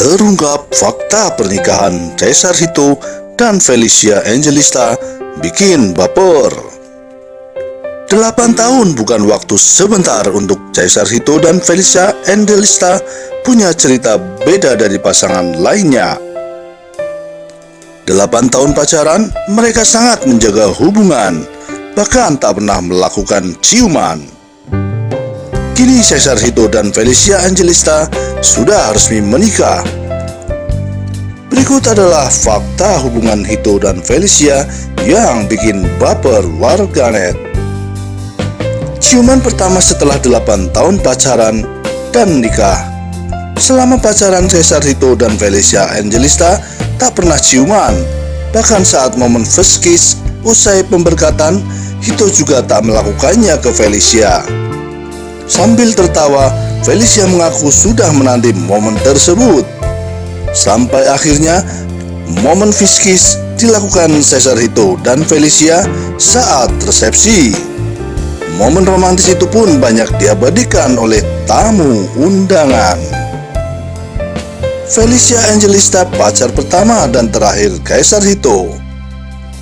Terungkap fakta pernikahan Caesar Hito dan Felicia Angelista bikin baper. 8 tahun bukan waktu sebentar untuk Caesar Hito dan Felicia Angelista punya cerita beda dari pasangan lainnya. 8 tahun pacaran, mereka sangat menjaga hubungan, bahkan tak pernah melakukan ciuman. Kini Caesar Hito dan Felicia Angelista sudah resmi menikah. Berikut adalah fakta hubungan Hito dan Felicia yang bikin baper warganet. Ciuman pertama setelah 8 tahun pacaran dan nikah. Selama pacaran, Caesar Hito dan Felicia Angelista tak pernah ciuman. Bahkan saat momen first kiss usai pemberkatan, Hito juga tak melakukannya ke Felicia. Sambil tertawa, Felicia mengaku sudah menanti momen tersebut. Sampai akhirnya, momen first kiss dilakukan Caesar Hito dan Felicia saat resepsi. Momen romantis itu pun banyak diabadikan oleh tamu undangan. Felicia Angelista pacar pertama dan terakhir Caesar Hito.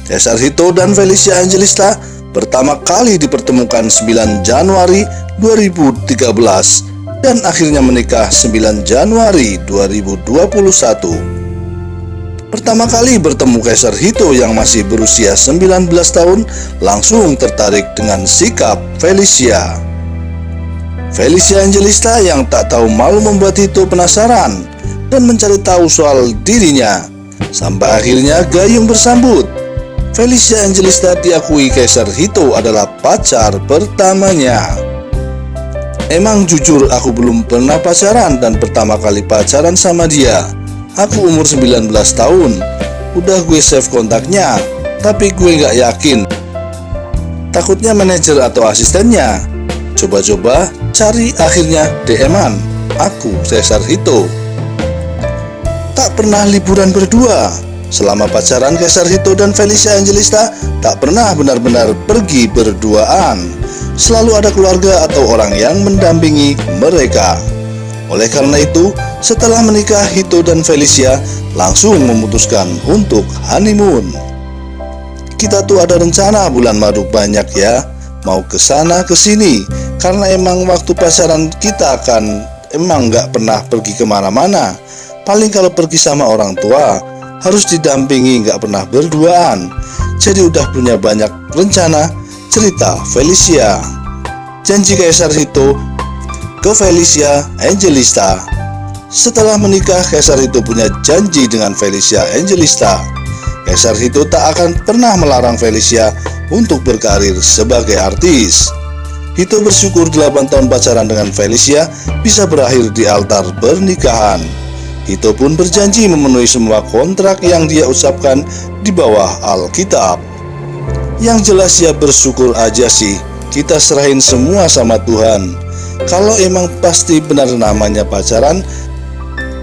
Caesar Hito dan Felicia Angelista pertama kali dipertemukan 9 Januari 2013 dan akhirnya menikah 9 Januari 2021. Pertama kali bertemu Caesar Hito yang masih berusia 19 tahun langsung tertarik dengan sikap Felicia. Felicia Angelista yang tak tahu malu membuat Hito penasaran dan mencari tahu soal dirinya. Sampai akhirnya gayung bersambut. Felicia Angelista diakui Caesar Hito adalah pacar pertamanya. Emang jujur aku belum pernah pacaran dan pertama kali pacaran sama dia. Aku umur 19 tahun, udah gue save kontaknya, tapi gue gak yakin. Takutnya manajer atau asistennya. Coba-coba cari, akhirnya DM-an. Aku Caesar Hito. Tak pernah liburan berdua. Selama pacaran, Caesar Hito dan Felicia Angelista tak pernah benar-benar pergi berduaan. Selalu ada keluarga atau orang yang mendampingi mereka. Oleh karena itu, setelah menikah, Hito dan Felicia langsung memutuskan untuk honeymoon. Kita tuh ada rencana bulan madu banyak ya, mau kesana kesini, karena emang waktu pacaran kita kan emang gak pernah pergi kemana-mana. Paling kalau pergi sama orang tua, harus didampingi, gak pernah berduaan. Jadi udah punya banyak rencana, cerita Felicia. Janji Caesar Hito ke Felicia Angelista. Setelah menikah, Caesar Hito punya janji dengan Felicia Angelista. Caesar Hito tak akan pernah melarang Felicia untuk berkarir sebagai artis. Hito bersyukur 8 tahun pacaran dengan Felicia bisa berakhir di altar pernikahan. Hito pun berjanji memenuhi semua kontrak yang dia ucapkan di bawah Alkitab. Yang jelas ya bersyukur aja sih, kita serahin semua sama Tuhan. Kalau emang pasti benar namanya pacaran,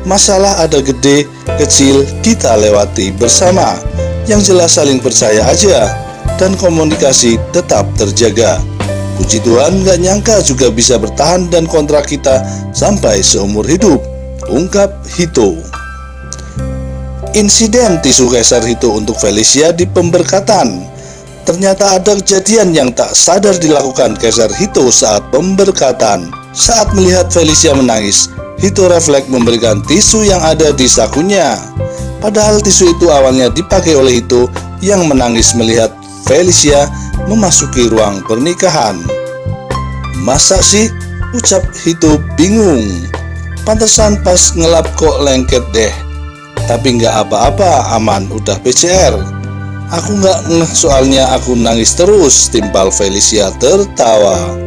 masalah ada gede, kecil, kita lewati bersama. Yang jelas saling percaya aja, dan komunikasi tetap terjaga. Puji Tuhan, gak nyangka juga bisa bertahan dan kontrak kita sampai seumur hidup, ungkap Hito. Insiden tisu Caesar Hito untuk Felicia di pemberkatan. Ternyata ada kejadian yang tak sadar dilakukan Caesar Hito saat pemberkatan. Saat melihat Felicia menangis, Hito refleks memberikan tisu yang ada di sakunya. Padahal tisu itu awalnya dipakai oleh Hito yang menangis melihat Felicia memasuki ruang pernikahan. Masa sih? Ucap Hito bingung. Pantesan pas ngelap kok lengket deh. Tapi nggak apa-apa, aman, udah PCR. Aku nggak ngeh soalnya aku nangis terus, timpal Felicia tertawa.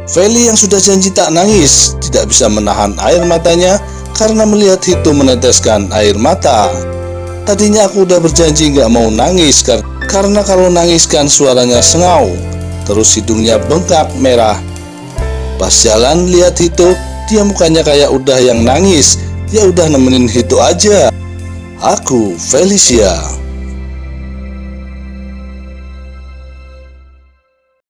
Feli yang sudah janji tak nangis tidak bisa menahan air matanya karena melihat Hito meneteskan air mata. Tadinya aku udah berjanji nggak mau nangis karena kalau nangis kan suaranya sengau, terus hidungnya bengkak merah. Pas jalan lihat Hito, dia mukanya kayak udah yang nangis. Ya udah nemenin Hito aja. Aku Felicia.